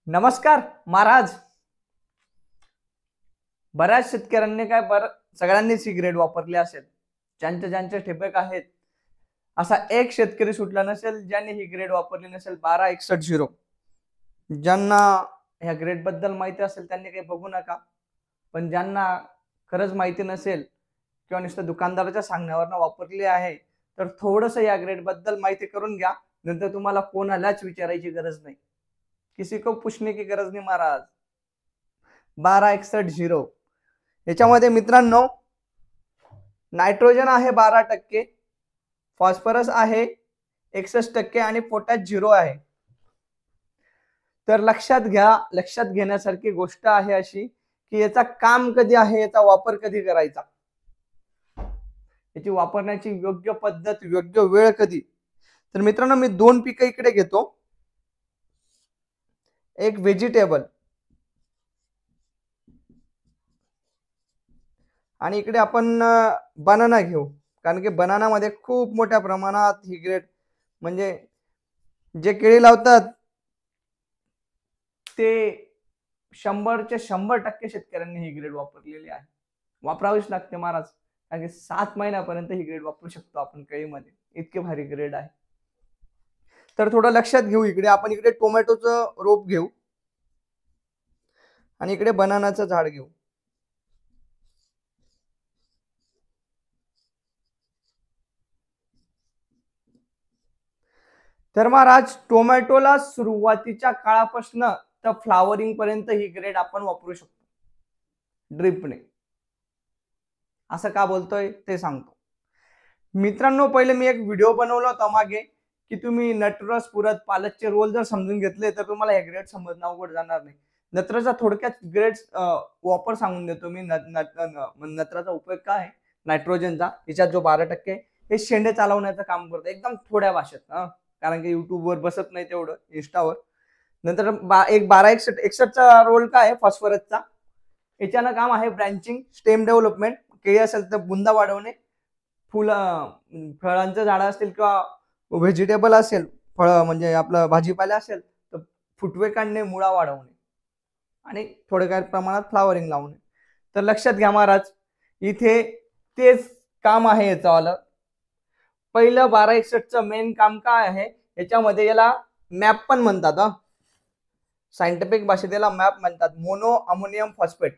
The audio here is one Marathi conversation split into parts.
नमस्कार महाराज. बऱ्याच शेतकऱ्यांनी सगळ्यांनीच ही ग्रेड वापरली असेल. ज्यांचे ठिबक आहेत असा एक शेतकरी सुटला नसेल ज्यांनी ही ग्रेड वापरली नसेल. 1261 ज्यांना ह्या ग्रेड बद्दल माहिती असेल त्यांनी काही बघू नका, पण ज्यांना खरंच माहिती नसेल किंवा नुसतं दुकानदाराच्या सांगण्यावरनं वापरली आहे तर थोडंसं या ग्रेड बद्दल माहिती करून घ्या. नंतर तुम्हाला कोणालाच विचारायची गरज नाही, किसी को पूछने की गरज नहीं महाराज. 1261 याच्यामध्ये मित्रांनो नायट्रोजन आहे 12%, फॉस्फरस आहे 61% आणि पोटॅश 0 आहे. तर लक्षात घेण्यासारखी गोष्ट आहे अशी की याचा काम कधी आहे, याचा वापर कधी करायचा, याची वापरण्याची योग्य पद्धत, योग्य वेळ कधी. तर मित्रांनो मी दोन पिकं इकडे घेतो, एक व्हेजिटेबल आणि इकडे आपण बनाना घेऊ, कारण की बनाना मध्ये खूप मोठ्या प्रमाणात ही ग्रेड म्हणजे जे केळी लावतात ते 100चे 100% शेतकऱ्यांनी ही ग्रेड वापरलेली आहे. वापरावीच लागते महाराज, कारण की 7 महिन्यापर्यंत ही ग्रेड वापरू शकतो आपण केळीमध्ये. इतकी भारी ग्रेड आहे. तर थोडं लक्षात घेऊ. आपण इकडे टोमॅटोचं रोप घेऊ आणि इकडे बनानाचं झाड घेऊ. तर महाराज टोमॅटोला सुरुवातीच्या काळापासून तर फ्लावरिंग पर्यंत ही ग्रेड आपण वापरू शकतो ड्रिपने. असं का बोलतोय ते सांगतो मित्रांनो. पहिले मी एक व्हिडिओ बनवला होता मागे की तुम्ही नटरस पुरत पालकचे रोल जर समजून घेतले तर तुम्हाला हे ग्रेड समजणं अवघड जाणार नाही. नत्राचा थोडक्यात ग्रेड वापर सांगून देतो मी. नत्राचा उपयोग काय आहे, नायट्रोजनचा. याच्यात जो 12% हे शेंडे चालवण्याचं काम करतं, एकदम थोड्या भाषेत, कारण की युट्यूबवर बसत नाही तेवढं, इंस्टावर. नंतर एक 1261चा रोल काय आहे, फॉस्फरसचा. याच्यानं काम आहे ब्रँचिंग, स्टेम डेव्हलपमेंट. केळी असेल तर बुंदा वाढवणे, फळांचं झाड असतील किंवा व्हेजिटेबल असेल, फळ म्हणजे आपलं भाजीपाला असेल तर फुटवे काढणे, मुळा वाढवणे आणि थोड्या प्रमाणात फ्लावरिंग लावणे. तर लक्षात घ्या महाराज, इथे तेच काम आहे याचं वालं. पहिलं 1261चं मेन काम काय आहे, याच्यामध्ये याला मॅप पण म्हणतात, सायंटिफिक भाषेत याला मॅप म्हणतात, मोनो अमोनियम फॉस्फेट.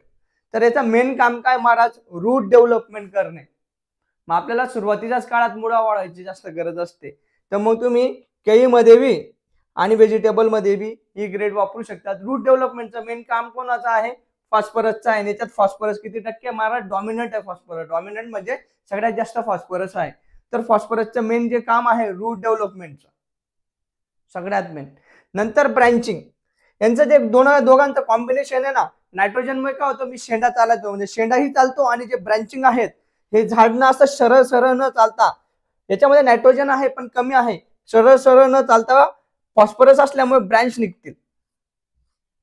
तर याचं मेन काम काय महाराज, रूट डेव्हलपमेंट करणे. मग आपल्याला सुरुवातीच्याच काळात मुळा वाढवायची जास्त गरज असते, तर मग तुम्ही केळीमध्ये बी आणि व्हेजिटेबल मध्ये बी ही ग्रेड वापरू शकतात. रूट डेव्हलपमेंटचं मेन काम कोणाचं आहे, फॉस्फरसचा आहे. याच्यात फॉस्फरस किती टक्के महाराज, डॉमिनंट आहे फॉस्फरस. डॉमिनंट म्हणजे सगळ्यात जास्त फॉस्फरस आहे. तर फॉस्फरसचं मेन जे काम आहे रूट डेव्हलपमेंटचं सगळ्यात मेन. नंतर ब्रँचिंग, यांचं जे दोघांचं कॉम्बिनेशन आहे ना, नायट्रोजनमुळे काय होतं, मी शेंडा चालतो म्हणजे शेंडाही चालतो, आणि जे ब्रँचिंग आहेत हे झाडनं असं सरळ सरळ न चालता, याच्यामध्ये नायट्रोजन आहे पण कमी आहे, सरळ सरळ न चालता फॉस्फरस असल्यामुळे ब्रँच निघतील.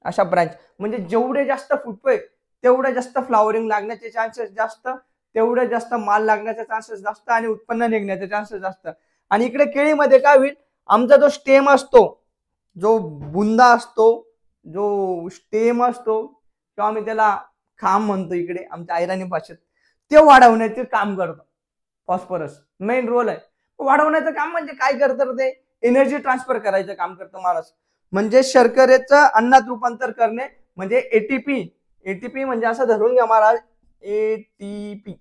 अशा ब्रँच म्हणजे जेवढे जास्त फुटवे तेवढे जास्त फ्लावरिंग लागण्याचे चान्सेस जास्त, तेवढे जास्त माल लागण्याचे चान्सेस जास्त आणि उत्पन्न निघण्याचे चान्सेस जास्त. आणि इकडे केळीमध्ये काय होईल, आमचा जो स्टेम असतो, जो बुंदा असतो, जो स्टेम असतो किंवा आम्ही त्याला खांब म्हणतो इकडे आमच्या आयराणी भाषेत, ते वाढवण्याचे काम करतो फॉस्फरस. मेन रोल आहे. वाढवण्याचं काम म्हणजे काय करतं, ते एनर्जी ट्रान्सफर करायचं काम करतं महाराज. म्हणजे शर्करेचं अन्नात रूपांतर करणे, म्हणजे एटीपी म्हणजे असं धरून घ्या महाराज, एटीपी.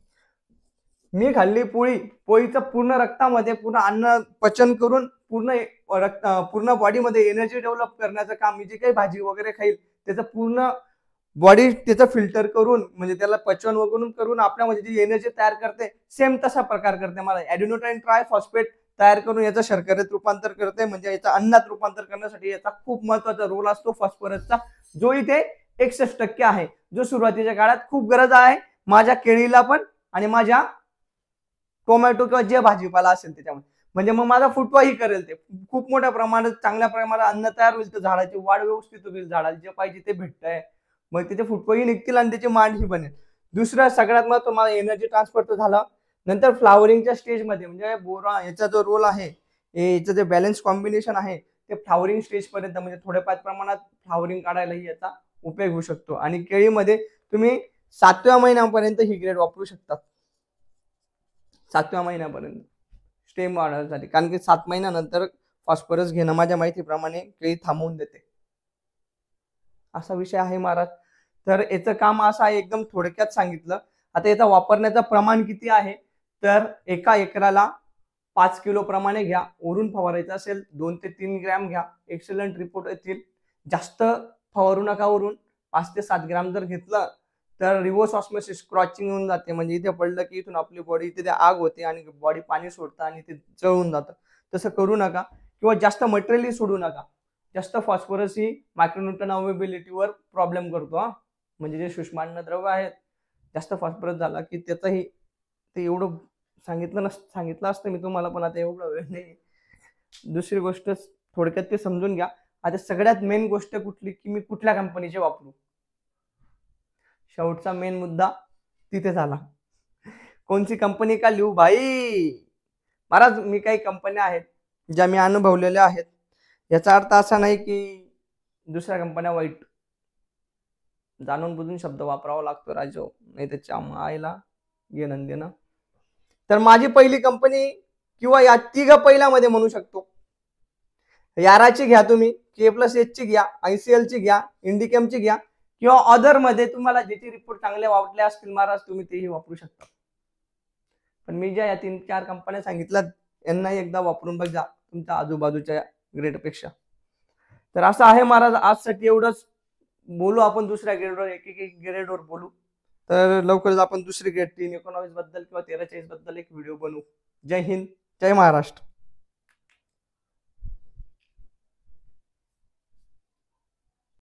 मी खाल्ली पोळीचं पूर्ण रक्तामध्ये पूर्ण अन्न पचन करून पूर्ण बॉडीमध्ये एनर्जी डेव्हलप करण्याचं काम. मी जे काही भाजी वगैरे खाईल त्याचं पूर्ण बॉडी त्याचं फिल्टर करून, म्हणजे त्याला पचन वगैरे करून आपल्यामध्ये जी एनर्जी तयार करते, सेम तसा प्रकार करते मला. ॲडिनोटाईन ट्रायफॉस्फेट तयार करून याचं शर्करेत रूपांतर करते, म्हणजे याचं अन्नात रूपांतर करण्यासाठी याचा खूप महत्वाचा रोल असतो फॉस्फरसचा, जो इथे 61% आहे, जो सुरुवातीच्या काळात खूप गरज आहे माझ्या केळीला पण आणि माझ्या टोमॅटो किंवा जे भाजीपाला असेल त्याच्यामध्ये. म्हणजे मग माझा फुटवाही करेल, ते खूप मोठ्या प्रमाणात चांगल्या प्रमाणात अन्न तयार होईल, तर झाडाची वाढ व्यवस्थित होईल, झाडाला जे पाहिजे ते भेटतंय, मग त्याचे फुटवाही निघतील आणि त्याची मांडही बनेल. दुसरा सगळ्यात महत्त्वाचं मला एनर्जी ट्रान्सफर तर झालं. नंतर फ्लावरिंगच्या स्टेजमध्ये म्हणजे बोरा याचा जो रोल आहे, याचं जे बॅलन्स कॉम्बिनेशन आहे ते फ्लावरिंग स्टेज पर्यंत म्हणजे थोड्याफार प्रमाणात फ्लावरिंग काढायलाही याचा उपयोग होऊ शकतो. आणि केळीमध्ये तुम्ही 7व्या महिन्यापर्यंत ही ग्रेड वापरू शकतात. 7व्या महिन्यापर्यंत स्टेम वाढवण्यासाठी, कारण की 7 महिन्यानंतर फॉस्फरस घेणं माझ्या माहितीप्रमाणे केळी थांबवून देते. असा विषय आहे महाराज. तर याचं काम असं आहे, एकदम थोडक्यात सांगितलं. आता याचा वापरण्याचं प्रमाण किती आहे, तर एका एकराला 5 किलो प्रमाणे घ्या. वरून फवारायचं असेल 2 ते 3 ग्रॅम घ्या. एक्सलंट रिपोर्ट येतील. जास्त फवारू नका वरून. 5 ते 7 ग्रॅम जर घेतलं तर रिव्हर्स ऑस्मोसिस क्रॉचिंग होऊन जाते. म्हणजे इथे पडलं की इथून आपली बॉडी इथे आग होते आणि बॉडी पाणी सोडतं आणि ते जळून जातं. तसं करू नका. किंवा जास्त मटेरियलही सोडू नका. जास्त फॉस्फरस ही मायक्रोन्यूट्रन अवेबिलिटीवर प्रॉब्लेम करतो हा. म्हणजे जे सूक्ष्माणु द्रव्य आहेत, जास्त फॉस्फरस झाला की त्याचंही ते एवढं सांगितलं असतं मी तुम्हाला, पण आता एवढं वेळ नाही. दुसरी गोष्ट थोडक्यात ते समजून घ्या. आता सगळ्यात मेन गोष्ट कुठली, की मी कुठल्या कंपनीचे वापरू. शेवटचा मेन मुद्दा तिथे झाला. कोणती कंपनी का लिहू भाई. महाराज मी काही कंपन्या आहेत ज्या मी अनुभवलेल्या आहेत. याचा अर्थ असा नाही की दुसऱ्या कंपन्या वाईट. जाणून बुजून शब्द वापरावा लागतो राजो, नाही त्याच्या मायला घेणं देणं. तर माझी पहिली कंपनी किंवा या तिघ पहिल्यामध्ये म्हणू शकतो, याराची घ्या तुम्ही, K+H ची घ्या, ICL ची घ्या, इंडिकेमची घ्या, किंवा अदर मध्ये तुम्हाला ज्याचे रिपोर्ट चांगले वाटले असतील महाराज तुम्ही तेही वापरू शकता. पण मी ज्या या 3-4 कंपन्या सांगितल्या यांना एकदा वापरून बघा तुमच्या आजूबाजूच्या ग्रेडपेक्षा. तर असं आहे महाराज, आजसाठी एवढंच. बोलू आपण दुसऱ्या ग्रेडवर, एक ग्रेडवर बोलू. तर लवकरच आपण दुसरी ग्रेड 319 बद्दल किंवा 1340 बद्दल एक व्हिडिओ बनवू. जय हिंद, जय महाराष्ट्र.